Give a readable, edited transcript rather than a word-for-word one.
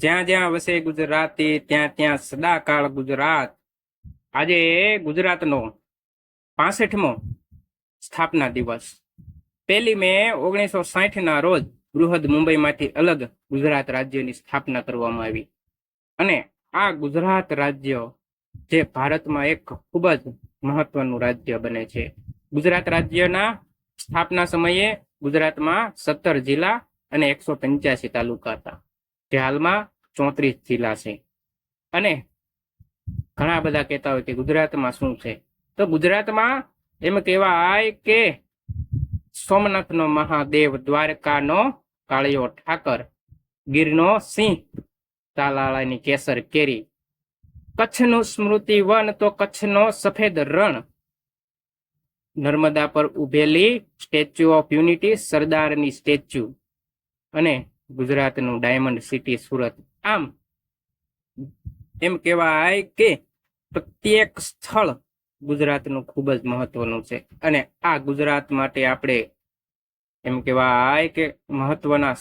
જ્યાં જ્યાં વસે ગુજરાતી ત્યાં ત્યાં સદાકાળ ગુજરાત। આજે ગુજરાતનો 65મો સ્થાપના દિવસ। 1મી મે 1960 ના રોજ બૃહદ મુંબઈમાંથી અલગ ગુજરાત રાજ્યની સ્થાપના કરવામાં આવી અને આ ગુજરાત રાજ્ય જે ભારતમાં એક ખૂબ જ મહત્વનું રાજ્ય બને છે। ગુજરાત રાજ્યના સ્થાપના સમયે ગુજરાતમાં 17 જિલ્લા અને 185 તાલુકા હતા, જે હાલમાં 34 જિલ્લા છે। અને ઘણા બધા કહેતા હોય કે ગુજરાતમાં શું છે, તો ગુજરાતમાં એમ કહેવાય કે સોમનાથનો મહાદેવ, દ્વારકાનો કાળિયો ઠાકર, ગીરનો સિંહ, તાલાળાની કેસર કેરી, કચ્છનું સ્મૃતિ વન તો કચ્છનો સફેદ રણ, નર્મદા પર ઉભેલી સ્ટેચ્યુ ઓફ યુનિટી, સરદારની સ્ટેચ્યુ, અને ગુજરાતનું ડાયમંડ સિટી સુરત। આમ એમ કહેવાય કે પ્રત્યેક સ્થળ ગુજરાતનું ખૂબ જ મહત્વનું છે અને આ ગુજરાત માટે આપણે એમ કહેવાય કે મહત્વના